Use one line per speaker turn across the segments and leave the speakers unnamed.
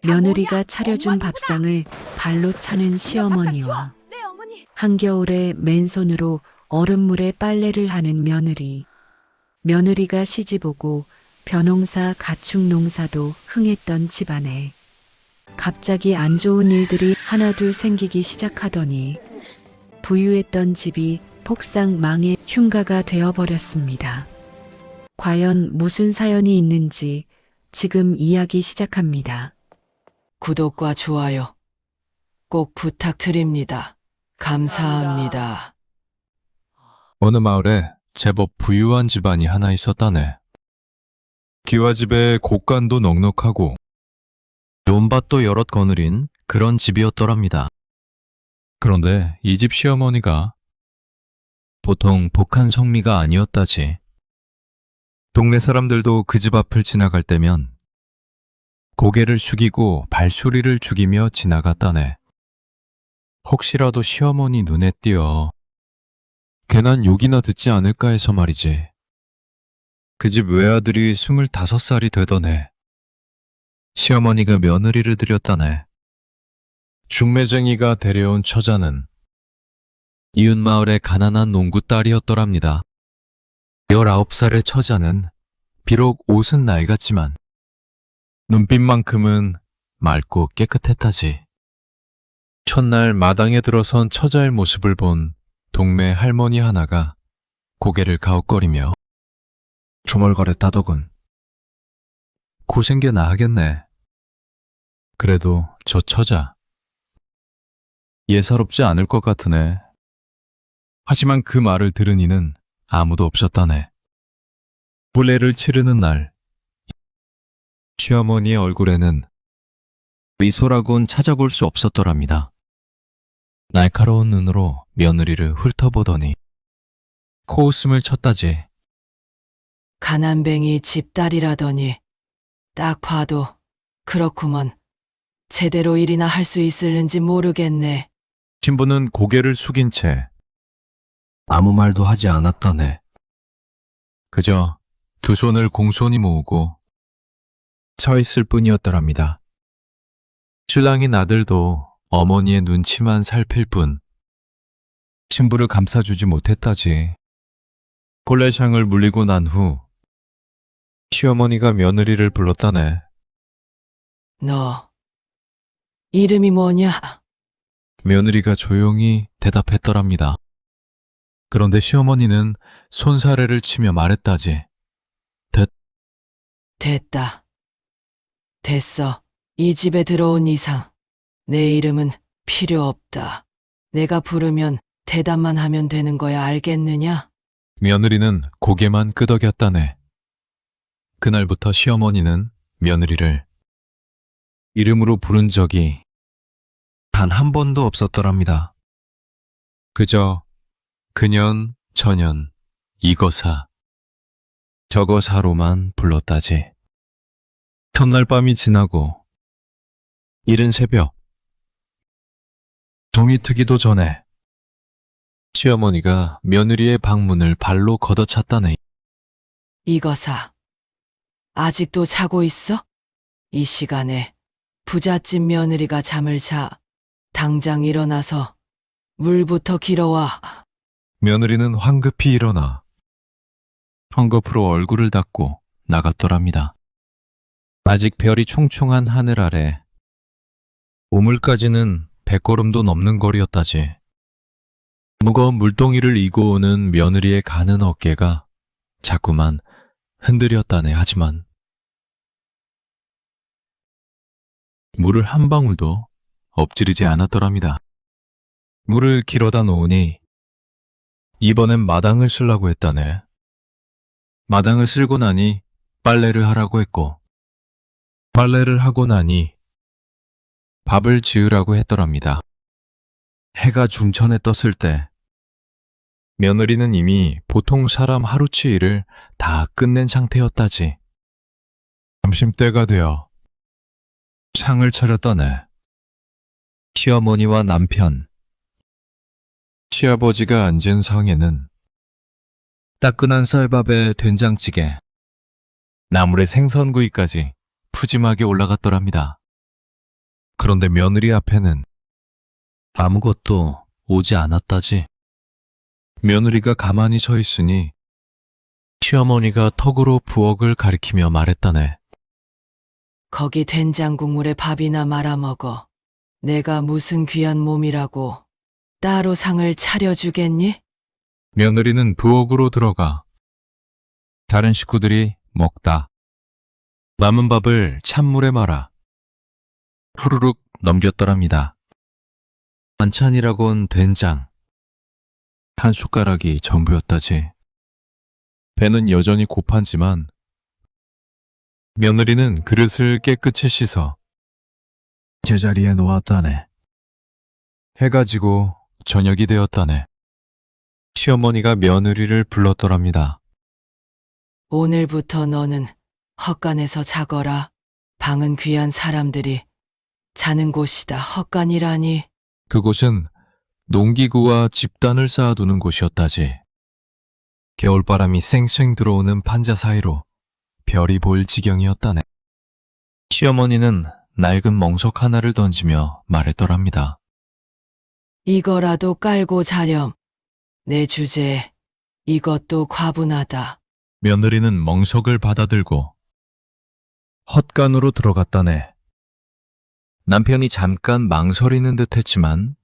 며느리가 차려준 밥상을 발로 차는 시어머니와
네, 어머니.
한겨울에 맨손으로 얼음물에 빨래를 하는 며느리. 며느리가 시집오고 벼농사 가축 농사도 흥했던 집안에 갑자기 안 좋은 일들이 하나둘 생기기 시작하더니 부유했던 집이 폭삭 망해 흉가가 되어버렸습니다. 과연 무슨 사연이 있는지 지금 이야기 시작합니다.
구독과 좋아요 꼭 부탁드립니다. 감사합니다.
어느 마을에 제법 부유한 집안이 하나 있었다네. 기와집에 곡간도 넉넉하고 논밭도 여럿 거느린 그런 집이었더랍니다. 그런데 이 집 시어머니가 보통 복한 성미가 아니었다지. 동네 사람들도 그 집 앞을 지나갈 때면 고개를 숙이고 발소리를 죽이며 지나갔다네. 혹시라도 시어머니 눈에 띄어 괜한 욕이나 듣지 않을까 해서 말이지. 그 집 외아들이 25살이 되더네. 시어머니가 며느리를 들였다네. 중매쟁이가 데려온 처자는 이웃 마을의 가난한 농구 딸이었더랍니다. 19살의 처자는 비록 옷은 나이 같지만 눈빛만큼은 맑고 깨끗했다지. 첫날 마당에 들어선 처자의 모습을 본 동네 할머니 하나가 고개를 가웃거리며 조멀거렸다더군. 고생겨나 하겠네. 그래도 저 처자 예사롭지 않을 것 같으네. 하지만 그 말을 들은 이는 아무도 없었다네. 불례를 치르는 날 시어머니의 얼굴에는 미소라곤 찾아볼 수 없었더랍니다. 날카로운 눈으로 며느리를 훑어보더니 코웃음을 쳤다지.
가난뱅이 집딸이라더니 딱 봐도 그렇구먼. 제대로 일이나 할 수 있을는지 모르겠네.
신부는 고개를 숙인 채 아무 말도 하지 않았다네. 그저 두 손을 공손히 모으고 서 있을 뿐이었더랍니다. 신랑인 아들도 어머니의 눈치만 살필 뿐 신부를 감싸주지 못했다지. 콜레샹을 물리고 난 후 시어머니가 며느리를 불렀다네.
너 이름이 뭐냐?
며느리가 조용히 대답했더랍니다. 그런데 시어머니는 손사래를 치며 말했다지.
됐다. 됐어. 이 집에 들어온 이상 내 이름은 필요 없다. 내가 부르면 대답만 하면 되는 거야, 알겠느냐?
며느리는 고개만 끄덕였다네. 그날부터 시어머니는 며느리를 이름으로 부른 적이 단 한 번도 없었더랍니다. 그저 그년, 저년, 이거사, 저거사로만 불렀다지. 첫날 밤이 지나고 이른 새벽 동이 트기도 전에 시어머니가 며느리의 방문을 발로 걷어찼다네.
이거사. 아직도 자고 있어? 이 시간에 부잣집 며느리가 잠을 자. 당장 일어나서 물부터 길어와.
며느리는 황급히 일어나 헝겊으로 얼굴을 닦고 나갔더랍니다. 아직 별이 충충한 하늘 아래 우물까지는 100걸음도 넘는 거리였다지. 무거운 물동이를 이고 오는 며느리의 가는 어깨가 자꾸만 흔들렸다네. 하지만 물을 한 방울도 엎지르지 않았더랍니다. 물을 길어다 놓으니 이번엔 마당을 쓰려고 했다네. 마당을 쓸고 나니 빨래를 하라고 했고 빨래를 하고 나니 밥을 지으라고 했더랍니다. 해가 중천에 떴을 때 며느리는 이미 보통 사람 하루치 일을 다 끝낸 상태였다지. 점심때가 되어 상을 차렸다네. 시어머니와 남편, 시아버지가 앉은 상에는 따끈한 쌀밥에 된장찌개, 나물에 생선구이까지 푸짐하게 올라갔더랍니다. 그런데 며느리 앞에는 아무것도 오지 않았다지. 며느리가 가만히 서 있으니 시어머니가 턱으로 부엌을 가리키며 말했다네.
거기 된장 국물에 밥이나 말아 먹어. 내가 무슨 귀한 몸이라고 따로 상을 차려주겠니?
며느리는 부엌으로 들어가 다른 식구들이 먹다 남은 밥을 찬물에 말아 후루룩 넘겼더랍니다. 반찬이라곤 된장 한 숟가락이 전부였다지. 배는 여전히 고팠지만 며느리는 그릇을 깨끗이 씻어 제자리에 놓았다네. 해가 지고 저녁이 되었다네. 시어머니가 며느리를 불렀더랍니다.
오늘부터 너는 헛간에서 자거라. 방은 귀한 사람들이 자는 곳이다. 헛간이라니.
그곳은 농기구와 집단을 쌓아두는 곳이었다지. 겨울바람이 쌩쌩 들어오는 판자 사이로 별이 보일 지경이었다네. 시어머니는 낡은 멍석 하나를 던지며 말했더랍니다.
이거라도 깔고 자렴. 내 주제에 이것도 과분하다.
며느리는 멍석을 받아들고 헛간으로 들어갔다네. 남편이 잠깐 망설이는 듯 했지만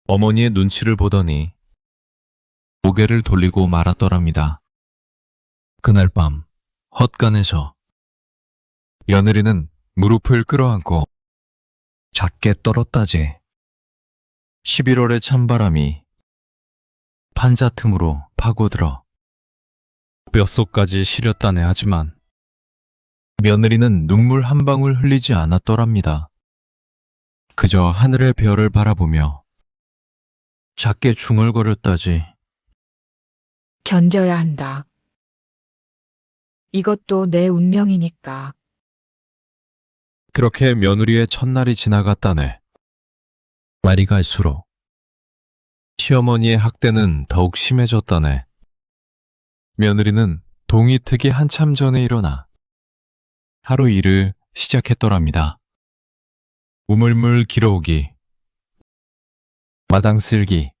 어머니의 눈치를 보더니 고개를 돌리고 말았더랍니다. 그날 밤 헛간에서 며느리는 무릎을 끌어안고 작게 떨었다지. 11월의 찬바람이 판자 틈으로 파고들어 뼛속까지 시렸다네. 하지만 며느리는 눈물 한 방울 흘리지 않았더랍니다. 그저 하늘의 별을 바라보며 작게 중얼거렸다지.
견뎌야 한다. 이것도 내 운명이니까.
그렇게 며느리의 첫날이 지나갔다네. 날이 갈수록 시어머니의 학대는 더욱 심해졌다네. 며느리는 동이 트기 한참 전에 일어나 하루 일을 시작했더랍니다. 우물물 길어오기, 마당 쓸기,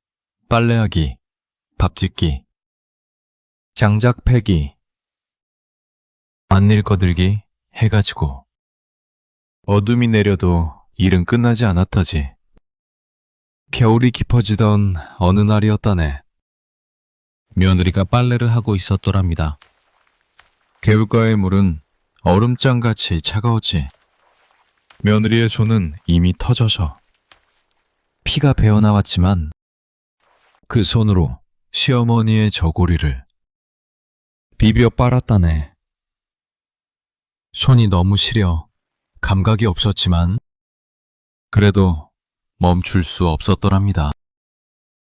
빨래하기, 밥 짓기, 장작 패기, 안일 거들기 해가지고 어둠이 내려도 일은 끝나지 않았다지. 겨울이 깊어지던 어느 날이었다네. 며느리가 빨래를 하고 있었더랍니다. 개울가의 물은 얼음장같이 차가웠지. 며느리의 손은 이미 터져서 피가 배어나왔지만 그 손으로 시어머니의 저고리를 비벼 빨았다네. 손이 너무 시려 감각이 없었지만 그래도 멈출 수 없었더랍니다.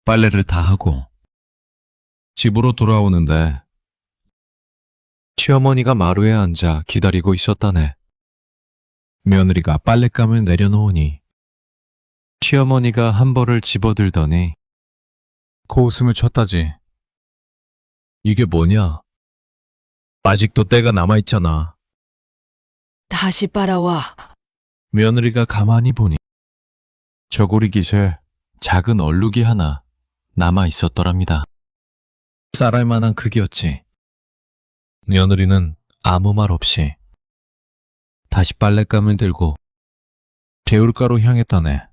빨래를 다 하고 집으로 돌아오는데 시어머니가 마루에 앉아 기다리고 있었다네. 며느리가 빨랫감을 내려놓으니 시어머니가 한 벌을 집어들더니 코웃음을 쳤다지. 이게 뭐냐? 아직도 때가 남아있잖아.
다시 빨아와.
며느리가 가만히 보니 저고리 깃에 작은 얼룩이 하나 남아 있었더랍니다. 쌀알 만한 크기였지. 며느리는 아무 말 없이 다시 빨랫감을 들고 개울가로 향했다네.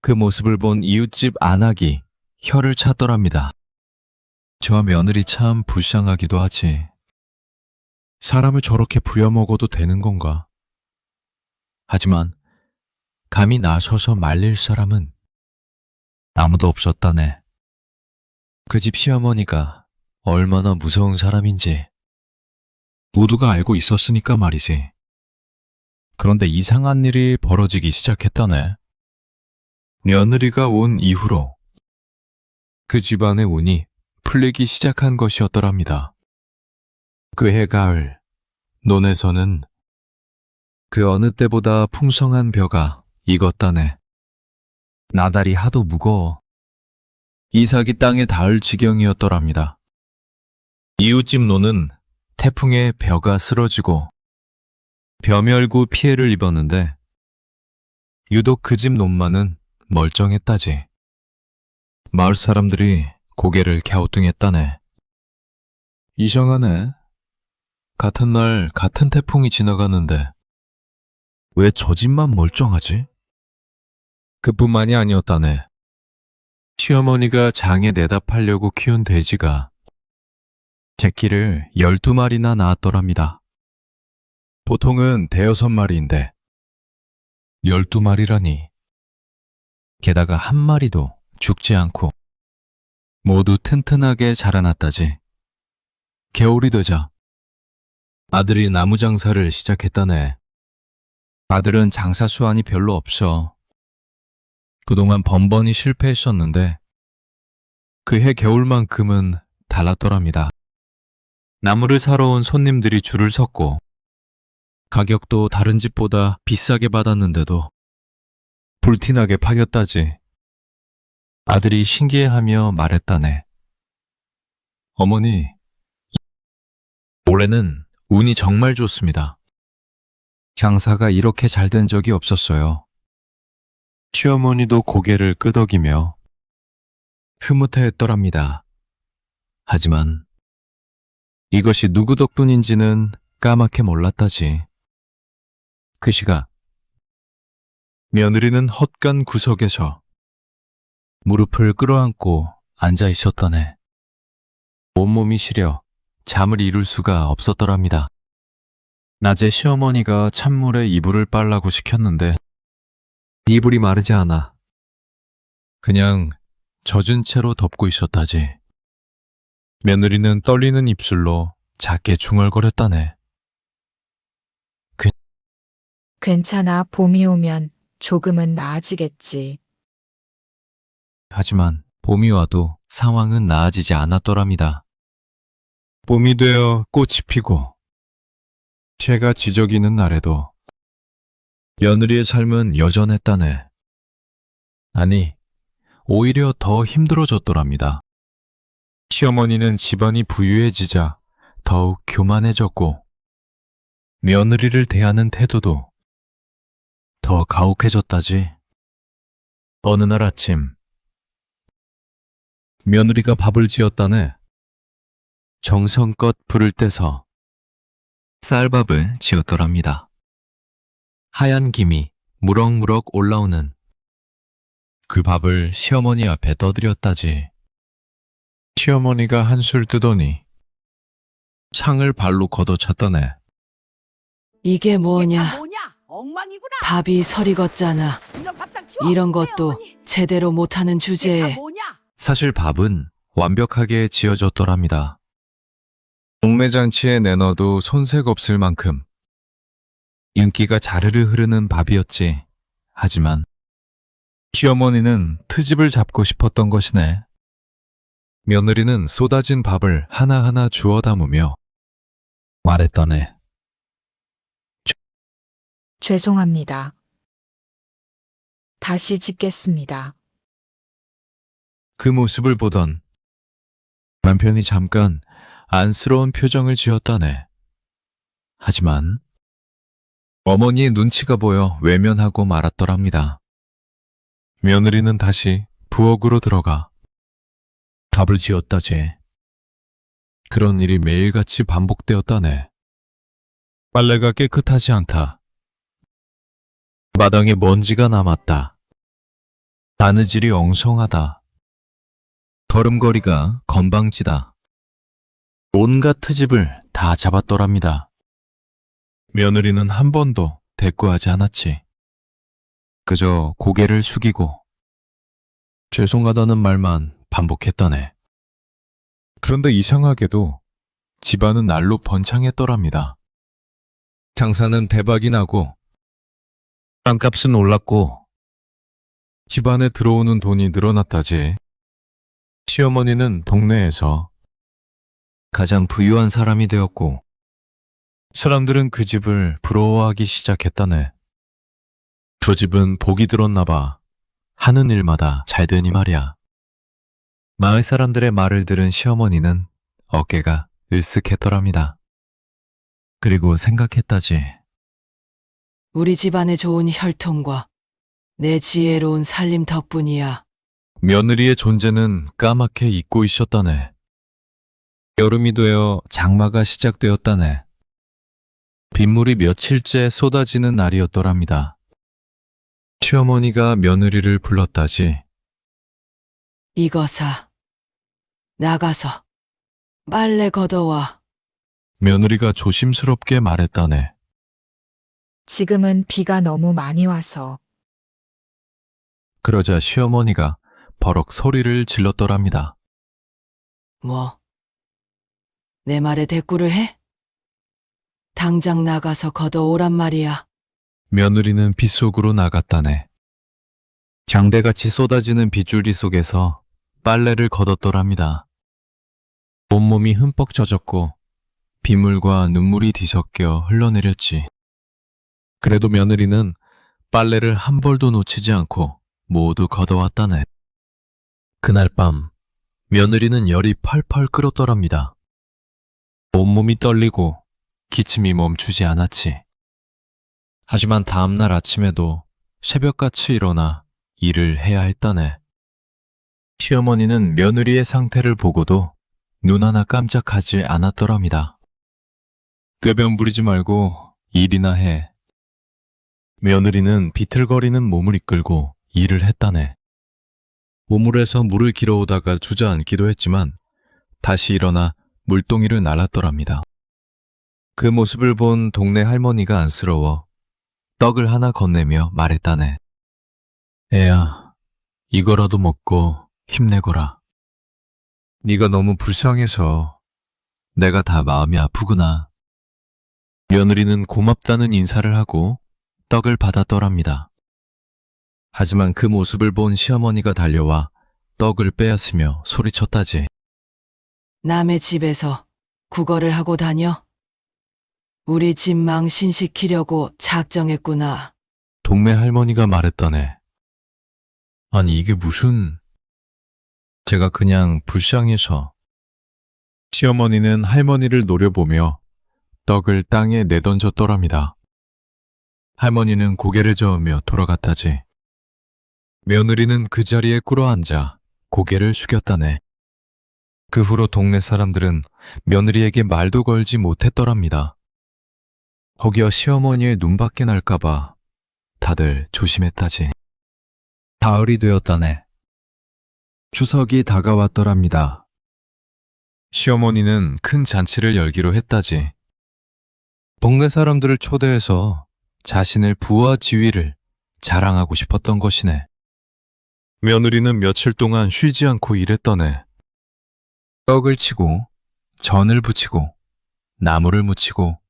그 모습을 본 이웃집 안악이 혀를 찼더랍니다. 저 며느리 참 불쌍하기도 하지. 사람을 저렇게 부려먹어도 되는 건가? 하지만 감히 나서서 말릴 사람은 아무도 없었다네. 그 집 시어머니가 얼마나 무서운 사람인지 모두가 알고 있었으니까 말이지. 그런데 이상한 일이 벌어지기 시작했다네. 며느리가 온 이후로 그 집안의 운이 풀리기 시작한 것이었더랍니다. 그해 가을, 논에서는 그 어느 때보다 풍성한 벼가 익었다네. 나달이 하도 무거워 이삭이 땅에 닿을 지경이었더랍니다. 이웃집 논은 태풍에 벼가 쓰러지고 벼멸구 피해를 입었는데 유독 그 집 놈만은 멀쩡했다지. 마을 사람들이 고개를 갸우뚱했다네. 이상하네. 같은 날 같은 태풍이 지나가는데 왜 저 집만 멀쩡하지? 그뿐만이 아니었다네. 시어머니가 장에 내다 팔려고 키운 돼지가 새끼를 12마리나 낳았더랍니다. 보통은 대여섯 마리인데 12마리라니. 게다가 한 마리도 죽지 않고 모두 튼튼하게 자라났다지. 겨울이 되자 아들이 나무 장사를 시작했다네. 아들은 장사 수완이 별로 없어. 그동안 번번이 실패했었는데 그해 겨울만큼은 달랐더랍니다. 나무를 사러 온 손님들이 줄을 섰고 가격도 다른 집보다 비싸게 받았는데도 불티나게 파겼다지. 아들이 신기해하며 말했다네. 어머니, 올해는 운이 정말 좋습니다. 장사가 이렇게 잘 된 적이 없었어요. 시어머니도 고개를 끄덕이며 흐뭇해했더랍니다. 하지만 이것이 누구 덕분인지는 까맣게 몰랐다지. 그 시각 며느리는 헛간 구석에서 무릎을 끌어안고 앉아 있었다네. 온몸이 시려 잠을 이룰 수가 없었더랍니다. 낮에 시어머니가 찬물에 이불을 빨라고 시켰는데 이불이 마르지 않아 그냥 젖은 채로 덮고 있었다지. 며느리는 떨리는 입술로 작게 중얼거렸다네.
괜찮아, 봄이 오면 조금은 나아지겠지.
하지만 봄이 와도 상황은 나아지지 않았더랍니다. 봄이 되어 꽃이 피고 채가 지저귀는 날에도 며느리의 삶은 여전했다네. 아니, 오히려 더 힘들어졌더랍니다. 시어머니는 집안이 부유해지자 더욱 교만해졌고 며느리를 대하는 태도도 더 가혹해졌다지. 어느 날 아침 며느리가 밥을 지었다네. 정성껏 불을 떼서 쌀밥을 지었더랍니다. 하얀 김이 무럭무럭 올라오는 그 밥을 시어머니 앞에 떠드렸다지. 시어머니가 한술 뜨더니 창을 발로 걷어찼다네.
이게 뭐냐?
이게 다 뭐냐? 엉망이구나.
밥이 서리걷잖아.
이런 밥상 치워.
이런
네,
것도
어머니.
제대로 못하는
이게 다
주제에
뭐냐?
사실 밥은 완벽하게 지어졌더랍니다. 동매잔치에 내놔도 손색 없을 만큼 윤기가 자르르 흐르는 밥이었지. 하지만 시어머니는 트집을 잡고 싶었던 것이네. 며느리는 쏟아진 밥을 하나하나 주워 담으며 말했다네.
죄송합니다. 다시 짓겠습니다.
그 모습을 보던 남편이 잠깐 안쓰러운 표정을 지었다네. 하지만 어머니의 눈치가 보여 외면하고 말았더랍니다. 며느리는 다시 부엌으로 들어가 밥을 지었다지. 그런 일이 매일같이 반복되었다네. 빨래가 깨끗하지 않다. 마당에 먼지가 남았다. 바느질이 엉성하다. 걸음걸이가 건방지다. 온갖 트집을 다 잡았더랍니다. 며느리는 한 번도 대꾸하지 않았지. 그저 고개를 숙이고 죄송하다는 말만 반복했다네. 그런데 이상하게도 집안은 날로 번창했더랍니다. 장사는 대박이 나고 땅값은 올랐고 집안에 들어오는 돈이 늘어났다지. 시어머니는 동네에서 가장 부유한 사람이 되었고 사람들은 그 집을 부러워하기 시작했다네. 저 집은 복이 들었나 봐. 하는 일마다 잘 되니 말이야. 마을 사람들의 말을 들은 시어머니는 어깨가 으쓱했더랍니다. 그리고 생각했다지.
우리 집안에 좋은 혈통과 내 지혜로운 살림 덕분이야.
며느리의 존재는 까맣게 잊고 있었다네. 여름이 되어 장마가 시작되었다네. 빗물이 며칠째 쏟아지는 날이었더랍니다. 시어머니가 며느리를 불렀다지.
이거사. 나가서 빨래 걷어와.
며느리가 조심스럽게 말했다네.
지금은 비가 너무 많이 와서
그러자 시어머니가 버럭 소리를 질렀더랍니다.
뭐? 내 말에 대꾸를 해? 당장 나가서 걷어오란 말이야.
며느리는 빗속으로 나갔다네. 장대같이 쏟아지는 빗줄기 속에서 빨래를 걷었더랍니다. 온몸이 흠뻑 젖었고 빗물과 눈물이 뒤섞여 흘러내렸지. 그래도 며느리는 빨래를 한 벌도 놓치지 않고 모두 걷어왔다네. 그날 밤 며느리는 열이 펄펄 끓었더랍니다. 온몸이 떨리고 기침이 멈추지 않았지. 하지만 다음날 아침에도 새벽같이 일어나 일을 해야 했다네. 시어머니는 며느리의 상태를 보고도 눈 하나 깜짝하지 않았더랍니다. 꾀변 부리지 말고 일이나 해. 며느리는 비틀거리는 몸을 이끌고 일을 했다네. 우물에서 물을 길어오다가 주저앉기도 했지만 다시 일어나 물동이를 날랐더랍니다. 그 모습을 본 동네 할머니가 안쓰러워 떡을 하나 건네며 말했다네. 애야, 이거라도 먹고 힘내거라. 네가 너무 불쌍해서 내가 다 마음이 아프구나. 며느리는 고맙다는 인사를 하고 떡을 받았더랍니다. 하지만 그 모습을 본 시어머니가 달려와 떡을 빼앗으며 소리쳤다지.
남의 집에서 구걸을 하고 다녀? 우리 집 망신시키려고 작정했구나.
동네 할머니가 말했다네. 아니 이게 무슨... 제가 그냥 불쌍해서. 시어머니는 할머니를 노려보며 떡을 땅에 내던졌더랍니다. 할머니는 고개를 저으며 돌아갔다지. 며느리는 그 자리에 꿇어앉아 고개를 숙였다네. 그 후로 동네 사람들은 며느리에게 말도 걸지 못했더랍니다. 혹여 시어머니의 눈밖에 날까봐 다들 조심했다지. 가을이 되었다네. 추석이 다가왔더랍니다. 시어머니는 큰 잔치를 열기로 했다지. 동네 사람들을 초대해서 자신의 부와 지위를 자랑하고 싶었던 것이네. 며느리는 며칠 동안 쉬지 않고 일했더네. 떡을 치고 전을 부치고 나물을 무치고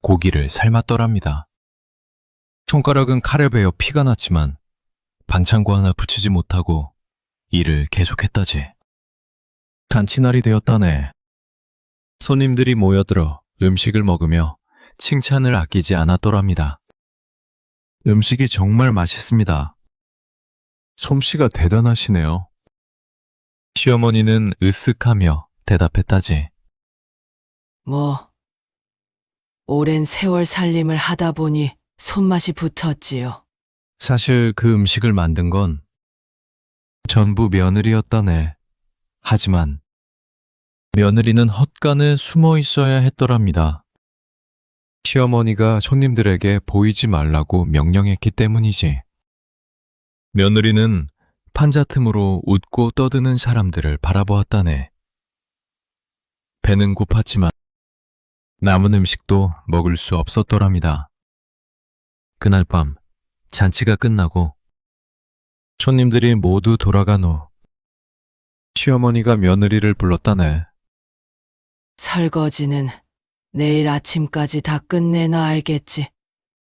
고기를 삶았더랍니다. 손가락은 칼에 베어 피가 났지만 반창고 하나 붙이지 못하고 일을 계속했다지. 잔치날이 되었다네. 손님들이 모여들어 음식을 먹으며 칭찬을 아끼지 않았더랍니다. 음식이 정말 맛있습니다. 솜씨가 대단하시네요. 시어머니는 으쓱하며 대답했다지.
뭐, 오랜 세월 살림을 하다 보니 손맛이 붙었지요.
사실 그 음식을 만든 건 전부 며느리였다네. 하지만 며느리는 헛간에 숨어 있어야 했더랍니다. 시어머니가 손님들에게 보이지 말라고 명령했기 때문이지. 며느리는 판자 틈으로 웃고 떠드는 사람들을 바라보았다네. 배는 고팠지만 남은 음식도 먹을 수 없었더랍니다. 그날 밤 잔치가 끝나고 손님들이 모두 돌아간 후 시어머니가 며느리를 불렀다네.
설거지는 내일 아침까지 다 끝내놔 알겠지?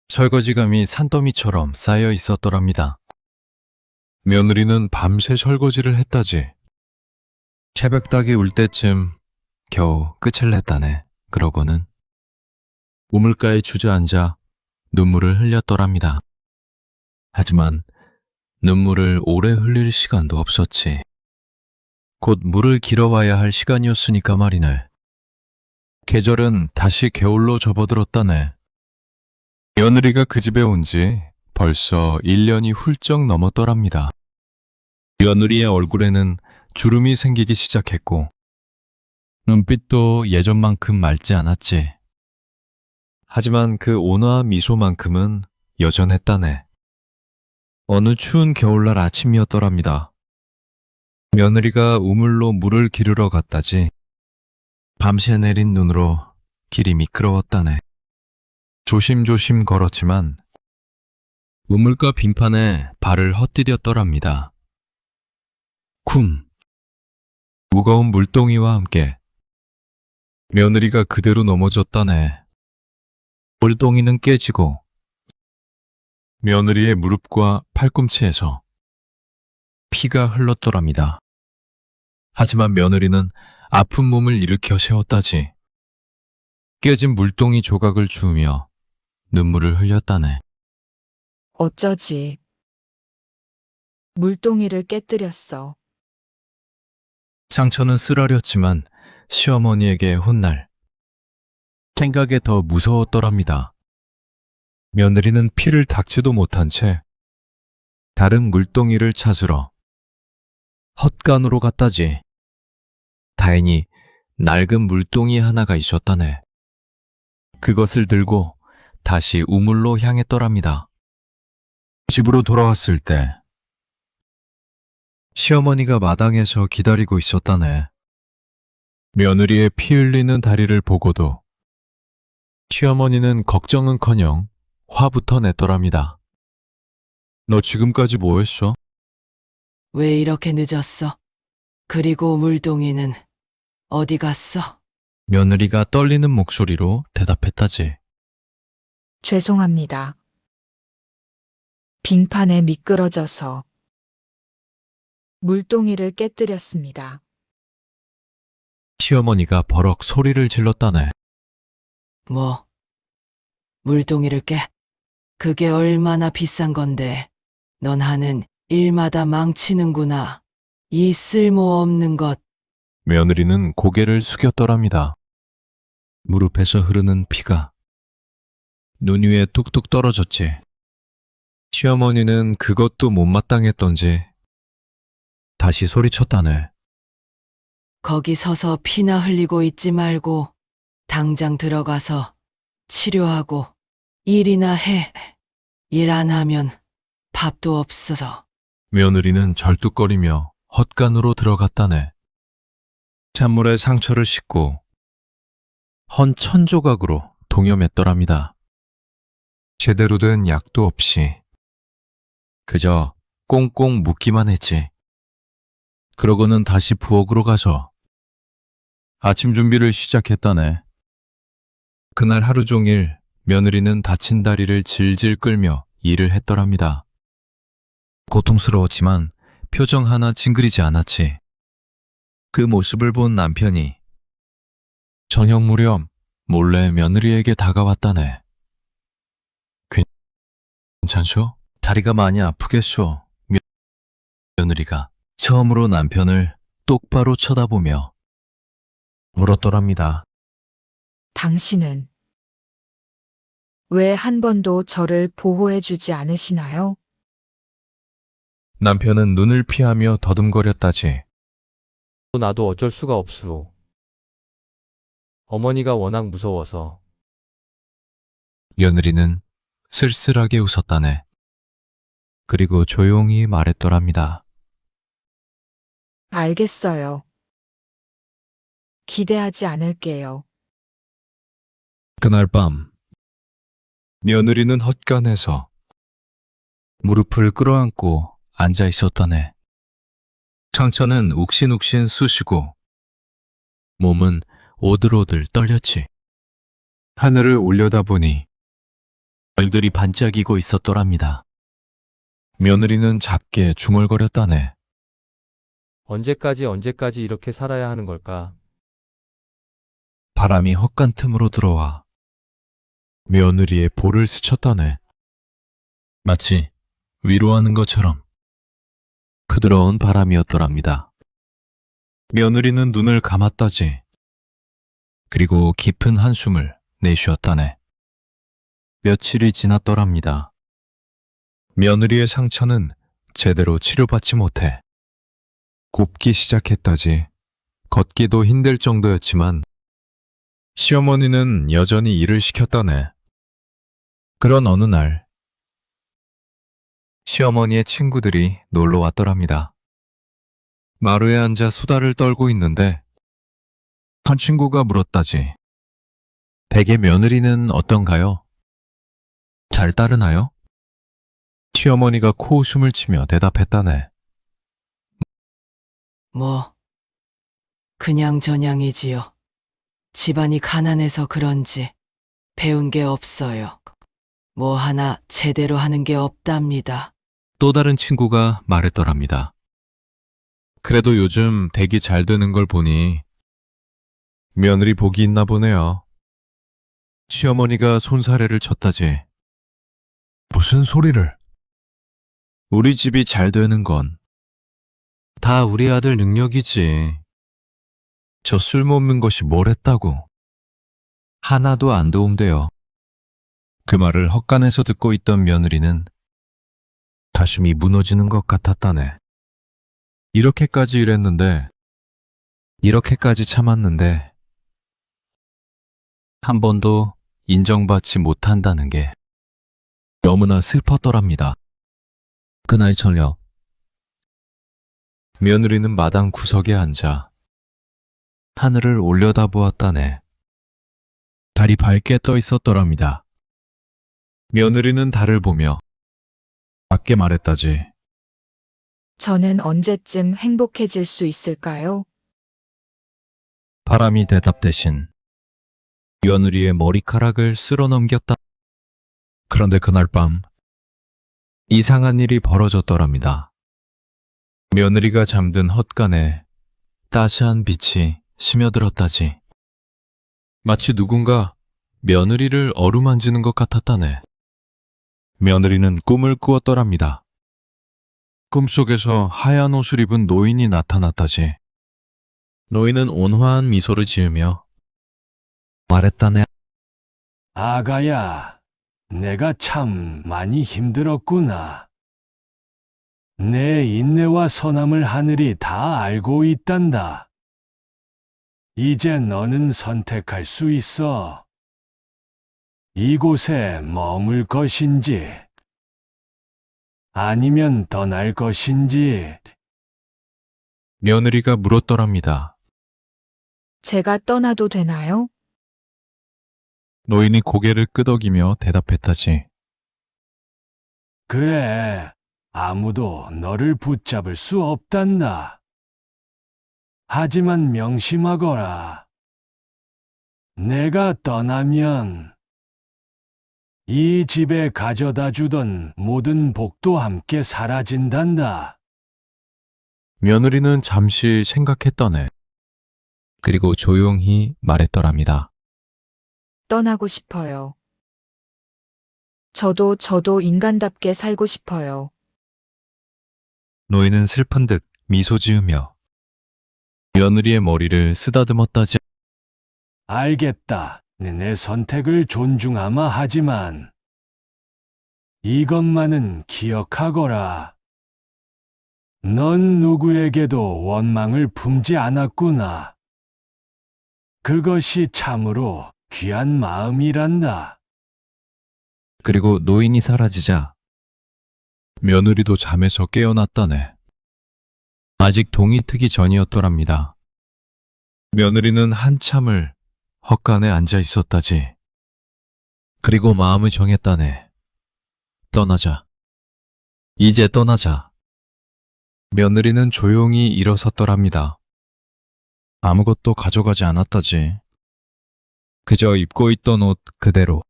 설거지감이 산더미처럼 쌓여 있었더랍니다. 며느리는 밤새 설거지를 했다지. 새벽닭이 울 때쯤 겨우 끝을 냈다네. 그러고는 우물가에 주저앉아 눈물을 흘렸더랍니다. 하지만 눈물을 오래 흘릴 시간도 없었지. 곧 물을 길어와야 할 시간이었으니까 말이네. 계절은 다시 겨울로 접어들었다네. 며느리가 그 집에 온 지 벌써 1년이 훌쩍 넘었더랍니다. 며느리의 얼굴에는 주름이 생기기 시작했고 눈빛도 예전만큼 맑지 않았지. 하지만 그 온화한 미소만큼은 여전했다네. 어느 추운 겨울날 아침이었더랍니다. 며느리가 우물로 물을 기르러 갔다지. 밤새 내린 눈으로 길이 미끄러웠다네. 조심조심 걸었지만 우물가 빙판에 발을 헛디뎠더랍니다. 쿵! 무거운 물동이와 함께 며느리가 그대로 넘어졌다네. 물동이는 깨지고 며느리의 무릎과 팔꿈치에서 피가 흘렀더랍니다. 하지만 며느리는 아픈 몸을 일으켜 세웠다지. 깨진 물동이 조각을 주우며 눈물을 흘렸다네.
어쩌지. 물동이를 깨뜨렸어.
상처는 쓰라렸지만 시어머니에게 혼날 생각에 더 무서웠더랍니다. 며느리는 피를 닦지도 못한 채 다른 물동이를 찾으러 헛간으로 갔다지. 다행히 낡은 물동이 하나가 있었다네. 그것을 들고 다시 우물로 향했더랍니다. 집으로 돌아왔을 때 시어머니가 마당에서 기다리고 있었다네. 며느리의 피 흘리는 다리를 보고도 시어머니는 걱정은커녕 화부터 냈더랍니다. 너 지금까지 뭐 했어?
왜 이렇게 늦었어? 그리고 물동이는 어디 갔어?
며느리가 떨리는 목소리로 대답했다지.
죄송합니다. 빙판에 미끄러져서 물동이를 깨뜨렸습니다.
시어머니가 버럭 소리를 질렀다네.
뭐? 물동이를 깨? 그게 얼마나 비싼 건데. 넌 하는 일마다 망치는구나. 이 쓸모없는 것.
며느리는 고개를 숙였더랍니다. 무릎에서 흐르는 피가 눈 위에 뚝뚝 떨어졌지. 시어머니는 그것도 못마땅했던지 다시 소리쳤다네.
거기 서서 피나 흘리고 있지 말고 당장 들어가서 치료하고 일이나 해. 일 안 하면 밥도 없어서.
며느리는 절뚝거리며 헛간으로 들어갔다네. 찬물에 상처를 씻고 헌 천조각으로 동여맸더랍니다. 제대로 된 약도 없이 그저 꽁꽁 묶기만 했지. 그러고는 다시 부엌으로 가서 아침 준비를 시작했다네. 그날 하루 종일 며느리는 다친 다리를 질질 끌며 일을 했더랍니다. 고통스러웠지만 표정 하나 찡그리지 않았지. 그 모습을 본 남편이 저녁 무렵 몰래 며느리에게 다가왔다네. 괜찮쇼? 다리가 많이 아프겠쇼? 며느리가 처음으로 남편을 똑바로 쳐다보며 물었더랍니다.
당신은 왜 한 번도 저를 보호해주지 않으시나요?
남편은 눈을 피하며 더듬거렸다지.
나도 어쩔 수가 없으로. 어머니가 워낙 무서워서.
며느리는 쓸쓸하게 웃었다네. 그리고 조용히 말했더랍니다.
알겠어요. 기대하지 않을게요.
그날 밤 며느리는 헛간에서 무릎을 끌어안고 앉아 있었다네. 상처는 욱신욱신 쑤시고 몸은 오들오들 떨렸지. 하늘을 올려다보니 별들이 반짝이고 있었더랍니다. 며느리는 작게 중얼거렸다네.
언제까지 이렇게 살아야 하는 걸까?
바람이 헛간 틈으로 들어와 며느리의 볼을 스쳤다네. 마치 위로하는 것처럼 부드러운 바람이었더랍니다. 며느리는 눈을 감았다지. 그리고 깊은 한숨을 내쉬었다네. 며칠이 지났더랍니다. 며느리의 상처는 제대로 치료받지 못해 곱기 시작했다지. 걷기도 힘들 정도였지만 시어머니는 여전히 일을 시켰다네. 그런 어느 날 시어머니의 친구들이 놀러 왔더랍니다. 마루에 앉아 수다를 떨고 있는데 한 친구가 물었다지. 댁의 며느리는 어떤가요? 잘 따르나요? 시어머니가 코웃음을 치며 대답했다네.
뭐, 그냥저냥이지요. 집안이 가난해서 그런지 배운 게 없어요. 뭐 하나 제대로 하는 게 없답니다.
또 다른 친구가 말했더랍니다. 그래도 요즘 댁이 잘 되는 걸 보니 며느리 복이 있나 보네요. 시어머니가 손사래를 쳤다지. 무슨 소리를? 우리 집이 잘 되는 건 다 우리 아들 능력이지. 저 쓸모없는 것이 뭘 했다고. 하나도 안 도움돼요. 그 말을 헛간에서 듣고 있던 며느리는 가슴이 무너지는 것 같았다네. 이렇게까지 일했는데, 이렇게까지 참았는데, 한 번도 인정받지 못한다는 게 너무나 슬펐더랍니다. 그날 저녁, 며느리는 마당 구석에 앉아 하늘을 올려다보았다네. 달이 밝게 떠 있었더랍니다. 며느리는 달을 보며 맞게 말했다지.
저는 언제쯤 행복해질 수 있을까요?
바람이 대답 대신 며느리의 머리카락을 쓸어 넘겼다. 그런데 그날 밤 이상한 일이 벌어졌더랍니다. 며느리가 잠든 헛간에 따스한 빛이 스며들었다지. 마치 누군가 며느리를 어루만지는 것 같았다네. 며느리는 꿈을 꾸었더랍니다. 꿈속에서 하얀 옷을 입은 노인이 나타났다지. 노인은 온화한 미소를 지으며 말했다네.
아가야, 내가 참 많이 힘들었구나. 내 인내와 선함을 하늘이 다 알고 있단다. 이제 너는 선택할 수 있어. 이곳에 머물 것인지, 아니면 떠날 것인지.
며느리가 물었더랍니다.
제가 떠나도 되나요?
노인이 고개를 끄덕이며 대답했다지.
그래, 아무도 너를 붙잡을 수 없단다. 하지만 명심하거라. 내가 떠나면 이 집에 가져다 주던 모든 복도 함께 사라진단다.
며느리는 잠시 생각했다네. 그리고 조용히 말했더랍니다.
떠나고 싶어요. 저도 인간답게 살고 싶어요.
노인은 슬픈 듯 미소 지으며 며느리의 머리를 쓰다듬었다지.
알겠다. 내 선택을 존중하마 하지만 이것만은 기억하거라. 넌 누구에게도 원망을 품지 않았구나. 그것이 참으로 귀한 마음이란다.
그리고 노인이 사라지자 며느리도 잠에서 깨어났다네. 아직 동이 트기 전이었더랍니다. 며느리는 한참을 헛간에 앉아 있었다지. 그리고 마음을 정했다네. 떠나자. 이제 떠나자. 며느리는 조용히 일어섰더랍니다. 아무것도 가져가지 않았다지. 그저 입고 있던 옷 그대로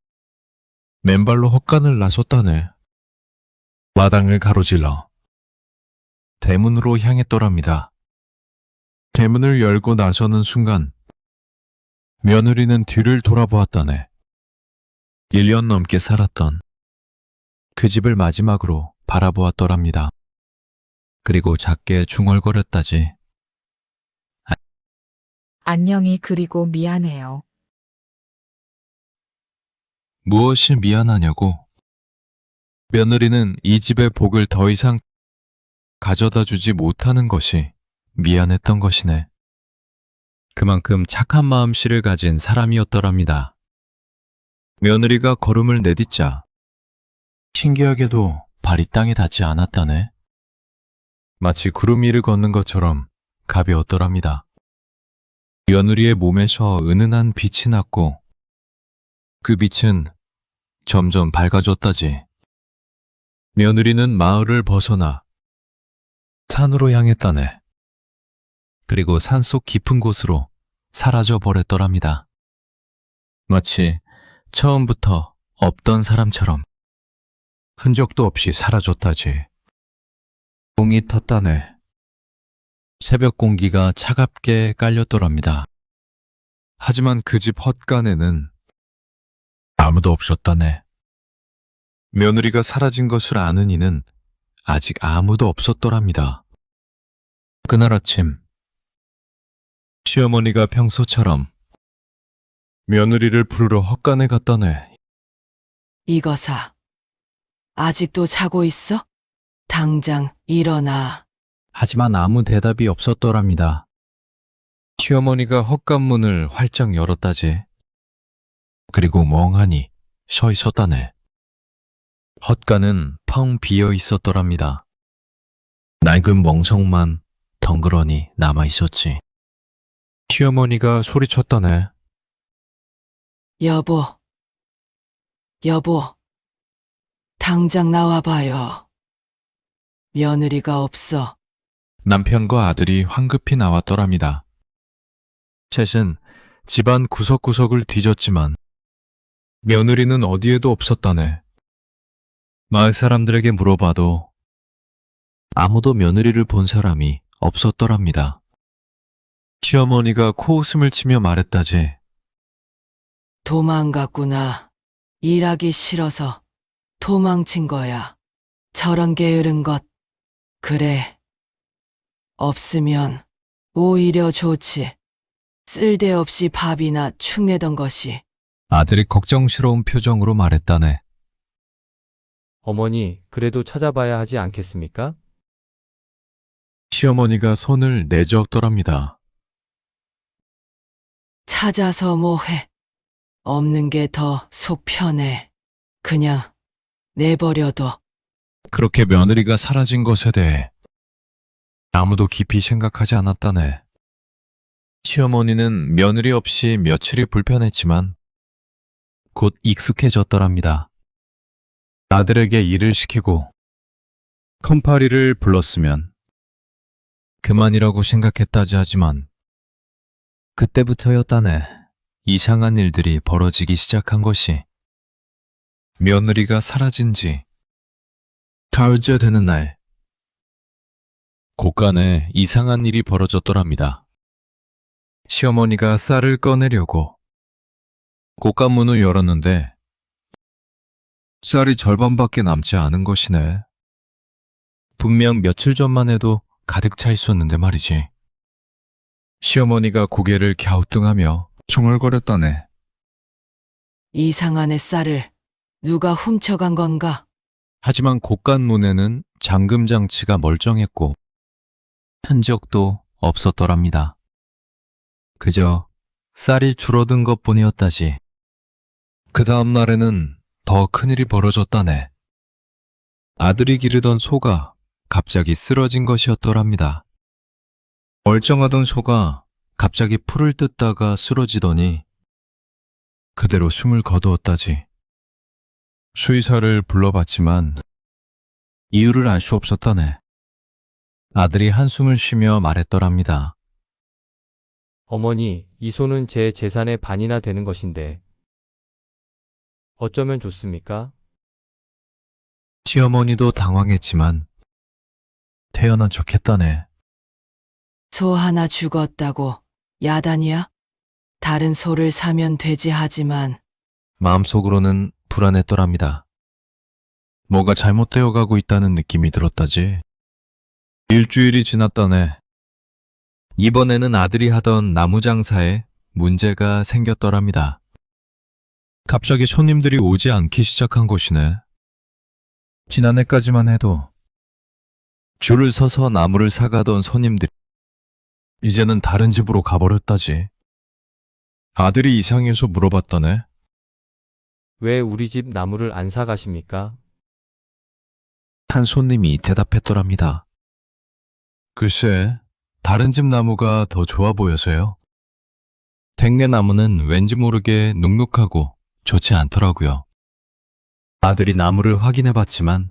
맨발로 헛간을 나섰다네. 마당을 가로질러 대문으로 향했더랍니다. 대문을 열고 나서는 순간 며느리는 뒤를 돌아보았다네. 1년 넘게 살았던 그 집을 마지막으로 바라보았더랍니다. 그리고 작게 중얼거렸다지.
안녕히 그리고 미안해요.
무엇이 미안하냐고? 며느리는 이 집의 복을 더 이상 가져다 주지 못하는 것이 미안했던 것이네. 그만큼 착한 마음씨를 가진 사람이었더랍니다. 며느리가 걸음을 내딛자 신기하게도 발이 땅에 닿지 않았다네. 마치 구름 위를 걷는 것처럼 가벼웠더랍니다. 며느리의 몸에서 은은한 빛이 났고 그 빛은 점점 밝아졌다지. 며느리는 마을을 벗어나 산으로 향했다네. 그리고 산속 깊은 곳으로 사라져 버렸더랍니다. 마치 처음부터 없던 사람처럼 흔적도 없이 사라졌다지. 공이 텄다네. 새벽 공기가 차갑게 깔렸더랍니다. 하지만 그 집 헛간에는 아무도 없었다네. 며느리가 사라진 것을 아는 이는 아직 아무도 없었더랍니다. 그날 아침 시어머니가 평소처럼 며느리를 부르러 헛간에 갔다네.
이거사. 아직도 자고 있어? 당장 일어나.
하지만 아무 대답이 없었더랍니다. 시어머니가 헛간 문을 활짝 열었다지. 그리고 멍하니 서 있었다네. 헛간은 펑 비어 있었더랍니다. 낡은 멍석만 덩그러니 남아 있었지. 시어머니가 소리쳤다네.
여보. 여보. 당장 나와봐요. 며느리가 없어.
남편과 아들이 황급히 나왔더랍니다. 셋은 집안 구석구석을 뒤졌지만 며느리는 어디에도 없었다네. 마을 사람들에게 물어봐도 아무도 며느리를 본 사람이 없었더랍니다. 시어머니가 코웃음을 치며 말했다지.
도망갔구나. 일하기 싫어서 도망친 거야. 저런 게으른 것. 그래. 없으면 오히려 좋지. 쓸데없이 밥이나 축내던 것이.
아들이 걱정스러운 표정으로 말했다네.
어머니, 그래도 찾아봐야 하지 않겠습니까?
시어머니가 손을 내저었더랍니다.
찾아서 뭐해. 없는 게 더 속 편해. 그냥 내버려둬.
그렇게 며느리가 사라진 것에 대해 아무도 깊이 생각하지 않았다네. 시어머니는 며느리 없이 며칠이 불편했지만 곧 익숙해졌더랍니다. 아들에게 일을 시키고 컴파리를 불렀으면 그만이라고 생각했다지 하지만 그때부터였다네. 이상한 일들이 벌어지기 시작한 것이. 며느리가 사라진 지 가을째 되는 날 곳간에 이상한 일이 벌어졌더랍니다. 시어머니가 쌀을 꺼내려고 곳간 문을 열었는데 쌀이 절반밖에 남지 않은 것이네. 분명 며칠 전만 해도 가득 차 있었는데 말이지. 시어머니가 고개를 갸우뚱하며 중얼거렸다네.
이상한 쌀을 누가 훔쳐간 건가?
하지만 곳간 문에는 잠금 장치가 멀쩡했고 흔적도 없었더랍니다. 그저 쌀이 줄어든 것뿐이었다지. 그 다음 날에는 더 큰일이 벌어졌다네. 아들이 기르던 소가 갑자기 쓰러진 것이었더랍니다. 멀쩡하던 소가 갑자기 풀을 뜯다가 쓰러지더니 그대로 숨을 거두었다지. 수의사를 불러봤지만 이유를 알 수 없었다네. 아들이 한숨을 쉬며 말했더랍니다.
어머니, 이 소는 제 재산의 반이나 되는 것인데 어쩌면 좋습니까?
시어머니도 당황했지만 태연한 척했다네.
소 하나 죽었다고 야단이야? 다른 소를 사면 되지 하지만
마음속으로는 불안했더랍니다. 뭐가 잘못되어 가고 있다는 느낌이 들었다지. 일주일이 지났다네. 이번에는 아들이 하던 나무 장사에 문제가 생겼더랍니다. 갑자기 손님들이 오지 않기 시작한 것이네. 지난해까지만 해도 줄을 서서 나무를 사가던 손님들이 이제는 다른 집으로 가버렸다지. 아들이 이상해서 물어봤다네.
왜 우리 집 나무를 안 사가십니까?
한 손님이 대답했더랍니다. 글쎄, 다른 집 나무가 더 좋아 보여서요. 댁내 나무는 왠지 모르게 눅눅하고 좋지 않더라고요. 아들이 나무를 확인해 봤지만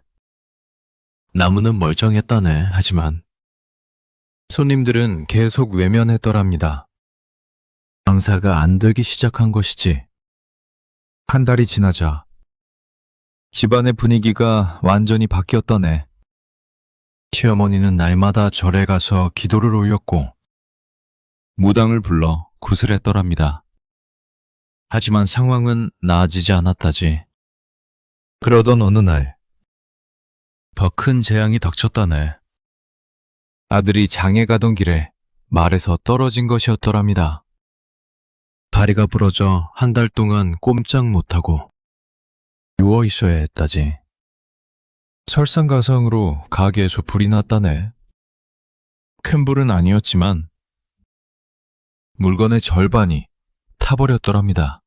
나무는 멀쩡했다네. 하지만 손님들은 계속 외면했더랍니다. 장사가 안 되기 시작한 것이지. 한 달이 지나자 집안의 분위기가 완전히 바뀌었다네. 시어머니는 날마다 절에 가서 기도를 올렸고 무당을 불러 구슬했더랍니다. 하지만 상황은 나아지지 않았다지. 그러던 어느 날 더 큰 재앙이 닥쳤다네. 아들이 장에 가던 길에 말에서 떨어진 것이었더랍니다. 다리가 부러져 한 달 동안 꼼짝 못하고 누워 있어야 했다지. 설상가상으로 가게에서 불이 났다네. 큰 불은 아니었지만 물건의 절반이 타버렸더랍니다.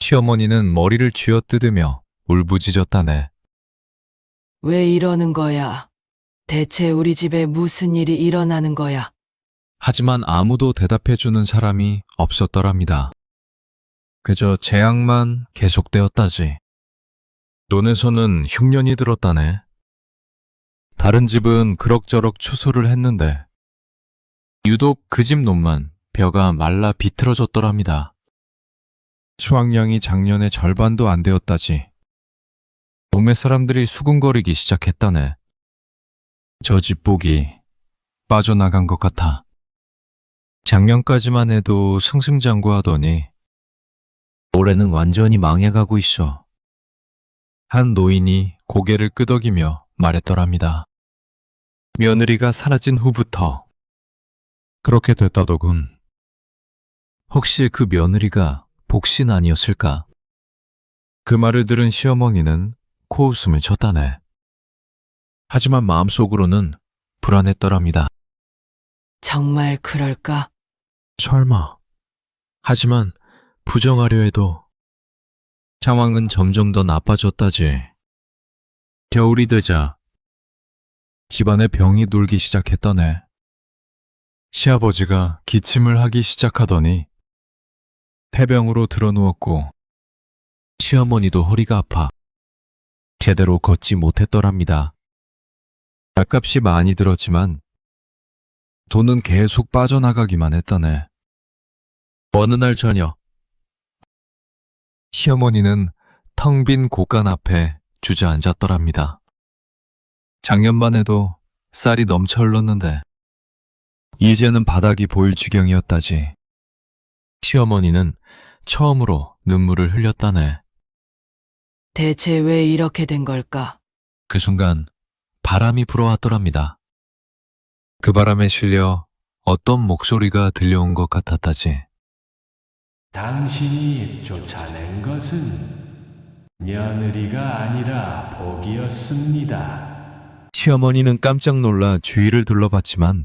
시어머니는 머리를 쥐어뜯으며 울부짖었다네.
왜 이러는 거야? 대체 우리 집에 무슨 일이 일어나는 거야?
하지만 아무도 대답해주는 사람이 없었더랍니다. 그저 재앙만 계속되었다지. 논에서는 흉년이 들었다네. 다른 집은 그럭저럭 추수를 했는데 유독 그 집 논만 벼가 말라 비틀어졌더랍니다. 수확량이 작년의 절반도 안 되었다지. 동네 사람들이 수군거리기 시작했다네. 저 집 복이 빠져나간 것 같아. 작년까지만 해도 승승장구하더니 올해는 완전히 망해가고 있어. 한 노인이 고개를 끄덕이며 말했더랍니다. 며느리가 사라진 후부터 그렇게 됐다더군. 혹시 그 며느리가 복신 아니었을까? 그 말을 들은 시어머니는 코웃음을 쳤다네. 하지만 마음속으로는 불안했더랍니다.
정말 그럴까?
설마. 하지만 부정하려 해도 상황은 점점 더 나빠졌다지. 겨울이 되자 집안에 병이 돌기 시작했다네. 시아버지가 기침을 하기 시작하더니 폐병으로 드러누웠고 시어머니도 허리가 아파 제대로 걷지 못했더랍니다. 약값이 많이 들었지만 돈은 계속 빠져나가기만 했다네. 어느 날 저녁 시어머니는 텅 빈 곳간 앞에 주저앉았더랍니다. 작년만 해도 쌀이 넘쳐 흘렀는데 이제는 바닥이 보일 지경이었다지. 시어머니는 처음으로 눈물을 흘렸다네.
대체 왜 이렇게 된 걸까?
그 순간 바람이 불어왔더랍니다. 그 바람에 실려 어떤 목소리가 들려온 것 같았다지.
당신이 쫓아낸 것은 며느리가 아니라 복이었습니다.
시어머니는 깜짝 놀라 주위를 둘러봤지만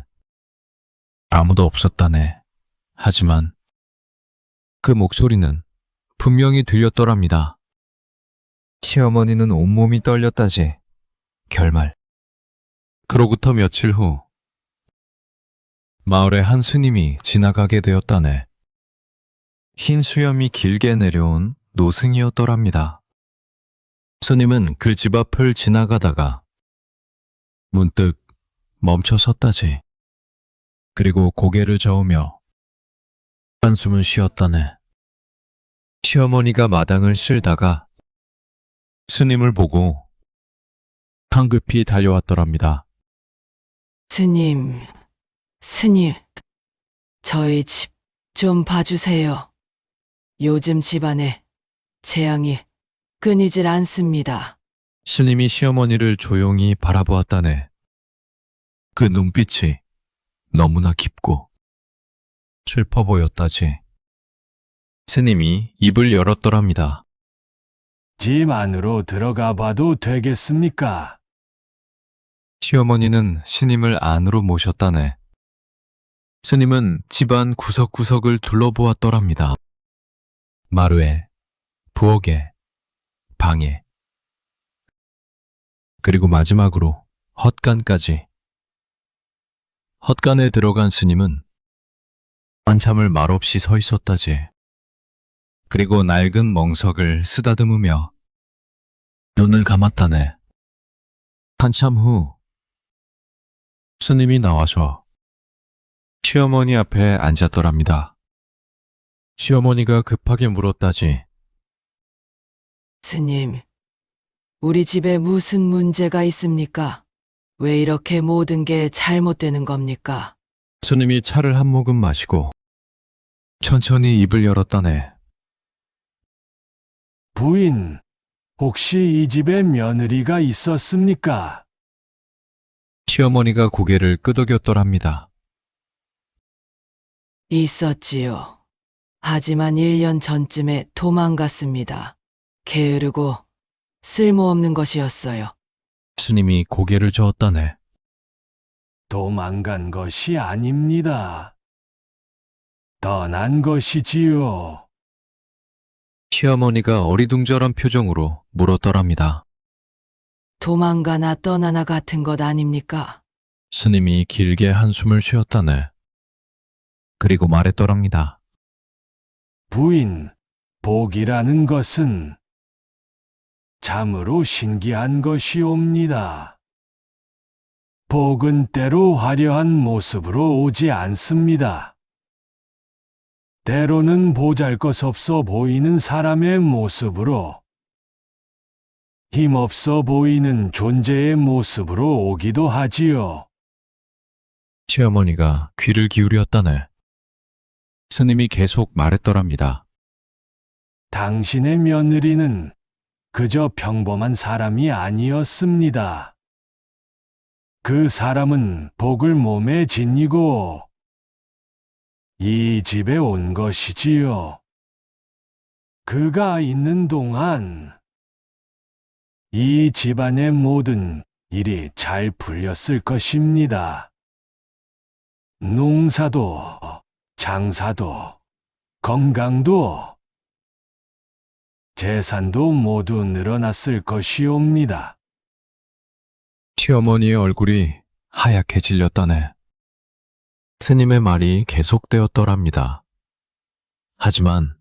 아무도 없었다네. 하지만 그 목소리는 분명히 들렸더랍니다. 시어머니는 온몸이 떨렸다지. 결말. 그로부터 며칠 후 마을에 한 스님이 지나가게 되었다네. 흰 수염이 길게 내려온 노승이었더랍니다. 스님은 그 집 앞을 지나가다가 문득 멈춰 섰다지. 그리고 고개를 저으며 한숨을 쉬었다네. 시어머니가 마당을 쓸다가 스님을 보고 황급히 달려왔더랍니다.
스님, 저희 집 좀 봐주세요. 요즘 집안에 재앙이 끊이질 않습니다.
스님이 시어머니를 조용히 바라보았다네. 그 눈빛이 너무나 깊고 슬퍼 보였다지. 스님이 입을 열었더랍니다.
집 안으로 들어가 봐도 되겠습니까?
시어머니는 스님을 안으로 모셨다네. 스님은 집안 구석구석을 둘러보았더랍니다. 마루에, 부엌에, 방에, 그리고 마지막으로 헛간까지. 헛간에 들어간 스님은 한참을 말없이 서 있었다지. 그리고 낡은 멍석을 쓰다듬으며 눈을 감았다네. 한참 후 스님이 나와서 시어머니 앞에 앉았더랍니다. 시어머니가 급하게 물었다지.
스님, 우리 집에 무슨 문제가 있습니까? 왜 이렇게 모든 게 잘못되는 겁니까?
스님이 차를 한 모금 마시고 천천히 입을 열었다네.
부인, 혹시 이 집에 며느리가 있었습니까?
시어머니가 고개를 끄덕였더랍니다.
있었지요. 하지만 1년 전쯤에 도망갔습니다. 게으르고 쓸모없는 것이었어요.
스님이 고개를 저었다네.
도망간 것이 아닙니다. 떠난 것이지요.
시어머니가 어리둥절한 표정으로 물었더랍니다.
도망가나 떠나나 같은 것 아닙니까?
스님이 길게 한숨을 쉬었다네. 그리고 말했더랍니다.
부인, 복이라는 것은 참으로 신기한 것이옵니다. 복은 때로 화려한 모습으로 오지 않습니다. 때로는 보잘것없어 보이는 사람의 모습으로, 힘없어 보이는 존재의 모습으로 오기도 하지요.
시어머니가 귀를 기울였다네. 스님이 계속 말했더랍니다.
당신의 며느리는 그저 평범한 사람이 아니었습니다. 그 사람은 복을 몸에 지니고 이 집에 온 것이지요. 그가 있는 동안 이 집안의 모든 일이 잘 풀렸을 것입니다. 농사도, 장사도, 건강도, 재산도 모두 늘어났을 것이옵니다.
시어머니의 얼굴이 하얗게 질렸다네. 스님의 말이 계속되었더랍니다. 하지만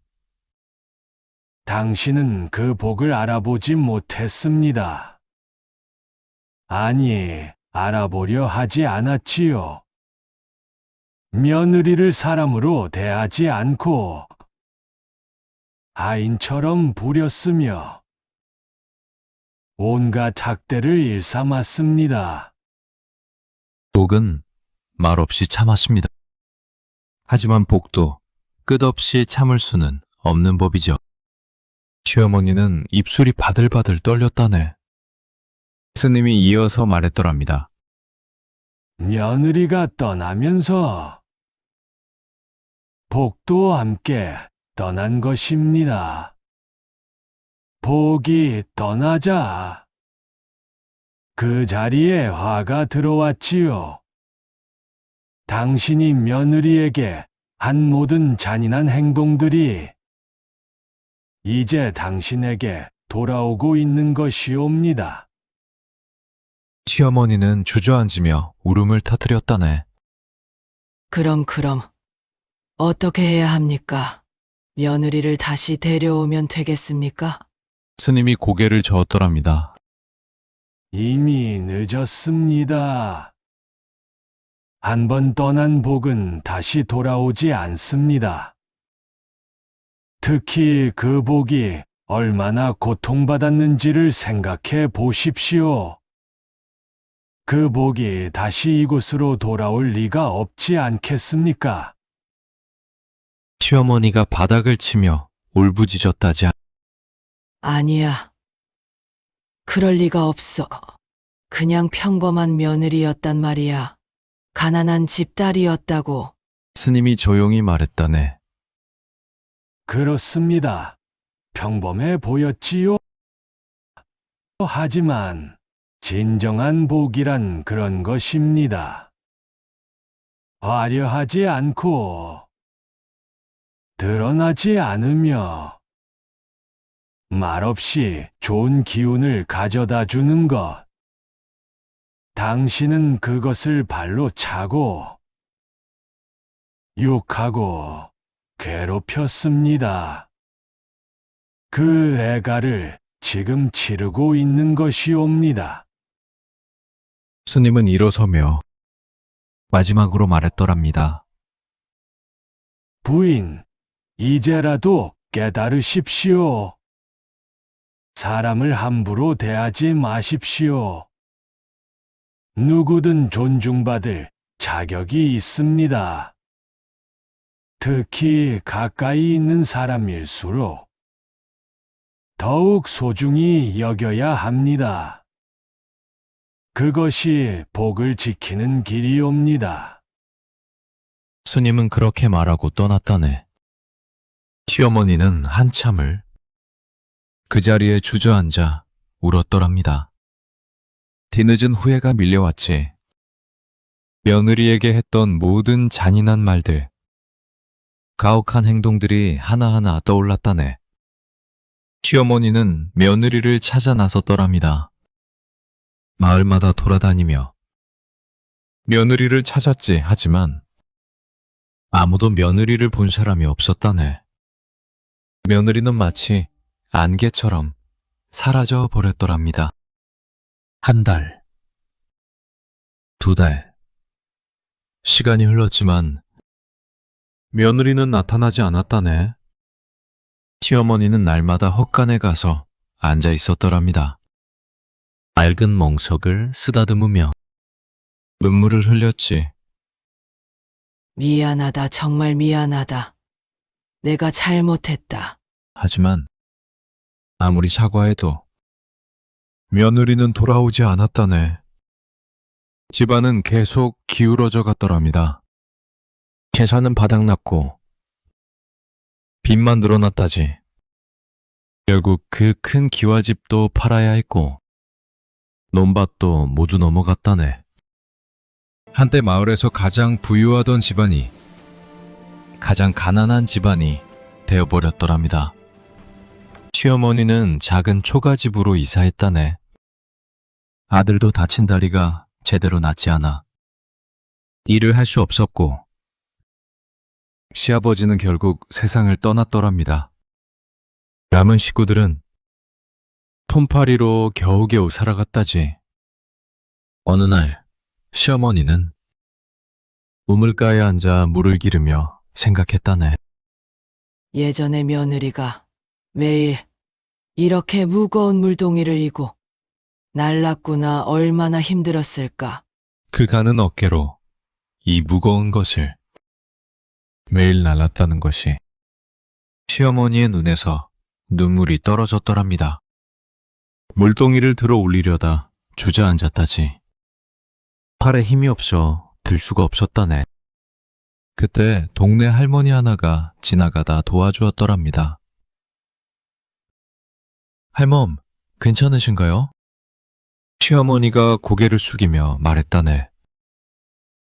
당신은 그 복을 알아보지 못했습니다. 아니, 알아보려 하지 않았지요. 며느리를 사람으로 대하지 않고 하인처럼 부렸으며 온갖 학대를 일삼았습니다.
복은 말없이 참았습니다. 하지만 복도 끝없이 참을 수는 없는 법이죠. 시어머니는 입술이 바들바들 떨렸다네. 스님이 이어서 말했더랍니다.
며느리가 떠나면서 복도 함께 떠난 것입니다. 복이 떠나자 그 자리에 화가 들어왔지요. 당신이 며느리에게 한 모든 잔인한 행동들이 이제 당신에게 돌아오고 있는 것이옵니다.
시어머니는 주저앉으며 울음을 터뜨렸다네.
그럼 어떻게 해야 합니까? 며느리를 다시 데려오면 되겠습니까?
스님이 고개를 저었더랍니다.
이미 늦었습니다. 한 번 떠난 복은 다시 돌아오지 않습니다. 특히 그 복이 얼마나 고통받았는지를 생각해 보십시오. 그 복이 다시 이곳으로 돌아올 리가 없지 않겠습니까?
시어머니가 바닥을 치며 울부짖었다지.
아니야. 그럴 리가 없어. 그냥 평범한 며느리였단 말이야. 가난한 집딸이었다고.
스님이 조용히 말했다네.
그렇습니다. 평범해 보였지요? 하지만 진정한 복이란 그런 것입니다. 화려하지 않고 드러나지 않으며 말없이 좋은 기운을 가져다 주는 것. 당신은 그것을 발로 차고 욕하고 괴롭혔습니다. 그 애가를 지금 치르고 있는 것이옵니다.
스님은 일어서며 마지막으로 말했더랍니다.
부인, 이제라도 깨달으십시오. 사람을 함부로 대하지 마십시오. 누구든 존중받을 자격이 있습니다. 특히 가까이 있는 사람일수록 더욱 소중히 여겨야 합니다. 그것이 복을 지키는 길이옵니다.
스님은 그렇게 말하고 떠났다네. 시어머니는 한참을 그 자리에 주저앉아 울었더랍니다. 뒤늦은 후회가 밀려왔지. 며느리에게 했던 모든 잔인한 말들, 가혹한 행동들이 하나하나 떠올랐다네. 시어머니는 며느리를 찾아 나섰더랍니다. 마을마다 돌아다니며 며느리를 찾았지. 하지만 아무도 며느리를 본 사람이 없었다네. 며느리는 마치 안개처럼 사라져 버렸더랍니다. 한 달, 두 달, 시간이 흘렀지만 며느리는 나타나지 않았다네. 시어머니는 날마다 헛간에 가서 앉아 있었더랍니다. 맑은 멍석을 쓰다듬으며 눈물을 흘렸지.
미안하다, 정말 미안하다. 내가 잘못했다.
하지만 아무리 사과해도 며느리는 돌아오지 않았다네. 집안은 계속 기울어져 갔더랍니다. 재산은 바닥났고 빚만 늘어났다지. 결국 그 큰 기와집도 팔아야 했고 논밭도 모두 넘어갔다네. 한때 마을에서 가장 부유하던 집안이 가장 가난한 집안이 되어버렸더랍니다. 시어머니는 작은 초가집으로 이사했다네. 아들도 다친 다리가 제대로 낫지 않아 일을 할 수 없었고 시아버지는 결국 세상을 떠났더랍니다. 남은 식구들은 폰파리로 겨우겨우 살아갔다지. 어느 날 시어머니는 우물가에 앉아 물을 기르며 생각했다네.
예전에 며느리가 매일 이렇게 무거운 물동이를 이고 날랐구나. 얼마나 힘들었을까.
그 가는 어깨로 이 무거운 것을 매일 날랐다는 것이 시어머니의 눈에서 눈물이 떨어졌더랍니다. 물동이를 들어 올리려다 주저앉았다지. 팔에 힘이 없어 들 수가 없었다네. 그때 동네 할머니 하나가 지나가다 도와주었더랍니다. 할멈, 괜찮으신가요? 시어머니가 고개를 숙이며 말했다네.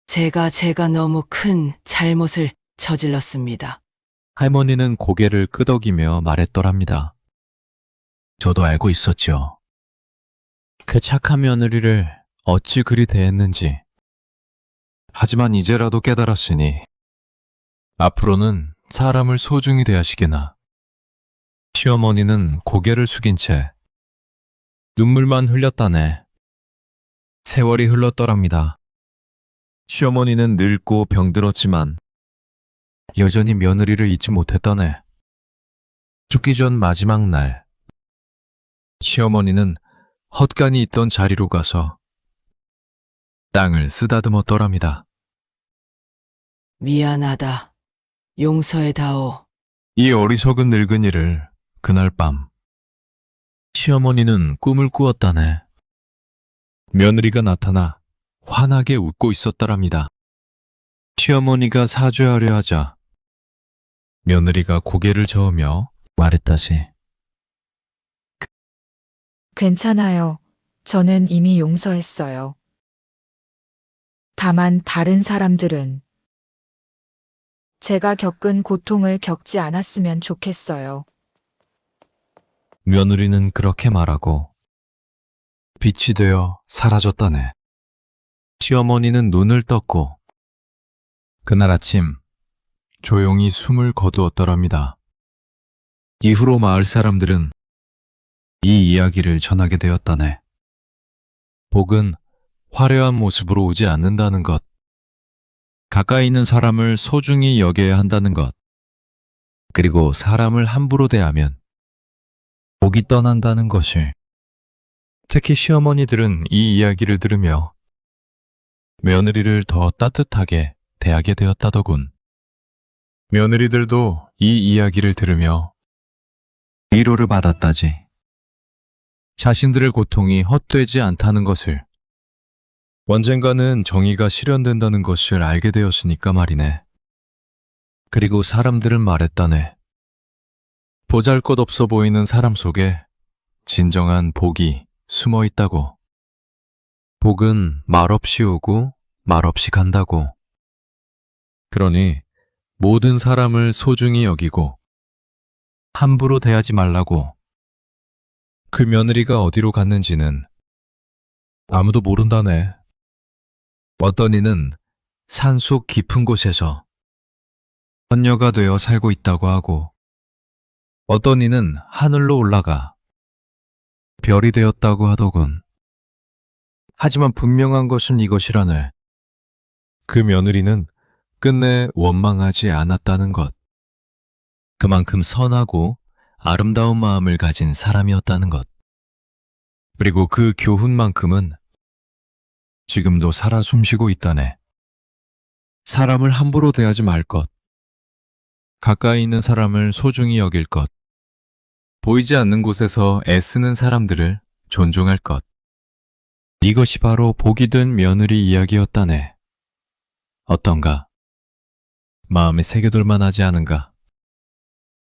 제가 너무 큰 잘못을 저질렀습니다.
할머니는 고개를 끄덕이며 말했더랍니다. 저도 알고 있었죠. 그 착한 며느리를 어찌 그리 대했는지. 하지만 이제라도 깨달았으니 앞으로는 사람을 소중히 대하시게나. 시어머니는 고개를 숙인 채 눈물만 흘렸다네. 세월이 흘렀더랍니다. 시어머니는 늙고 병들었지만 여전히 며느리를 잊지 못했다네. 죽기 전 마지막 날, 시어머니는 헛간이 있던 자리로 가서 땅을 쓰다듬었더랍니다.
미안하다. 용서해다오.
이 어리석은 늙은이를 그날 밤 시어머니는 꿈을 꾸었다네. 며느리가 나타나 환하게 웃고 있었더랍니다. 시어머니가 사죄하려 하자 며느리가 고개를 저으며 말했다시.
괜찮아요. 저는 이미 용서했어요. 다만 다른 사람들은 제가 겪은 고통을 겪지 않았으면 좋겠어요.
며느리는 그렇게 말하고 빛이 되어 사라졌다네. 시어머니는 눈을 떴고 그날 아침 조용히 숨을 거두었더랍니다. 이후로 마을 사람들은 이 이야기를 전하게 되었다네. 복은 화려한 모습으로 오지 않는다는 것, 가까이 있는 사람을 소중히 여겨야 한다는 것, 그리고 사람을 함부로 대하면 복이 떠난다는 것을. 특히 시어머니들은 이 이야기를 들으며 며느리를 더 따뜻하게 대하게 되었다더군. 며느리들도 이 이야기를 들으며 위로를 받았다지. 자신들의 고통이 헛되지 않다는 것을, 언젠가는 정의가 실현된다는 것을 알게 되었으니까 말이네. 그리고 사람들은 말했다네. 보잘것없어 보이는 사람 속에 진정한 복이 숨어 있다고. 복은 말없이 오고 말없이 간다고. 그러니 모든 사람을 소중히 여기고 함부로 대하지 말라고. 그 며느리가 어디로 갔는지는 아무도 모른다네. 어떤 이는 산속 깊은 곳에서 선녀가 되어 살고 있다고 하고, 어떤 이는 하늘로 올라가 별이 되었다고 하더군. 하지만 분명한 것은 이것이라네. 그 며느리는 끝내 원망하지 않았다는 것. 그만큼 선하고 아름다운 마음을 가진 사람이었다는 것. 그리고 그 교훈만큼은 지금도 살아 숨쉬고 있다네. 사람을 함부로 대하지 말 것. 가까이 있는 사람을 소중히 여길 것. 보이지 않는 곳에서 애쓰는 사람들을 존중할 것. 이것이 바로 복이 든 며느리 이야기였다네. 어떤가? 마음에 새겨둘 만하지 않은가?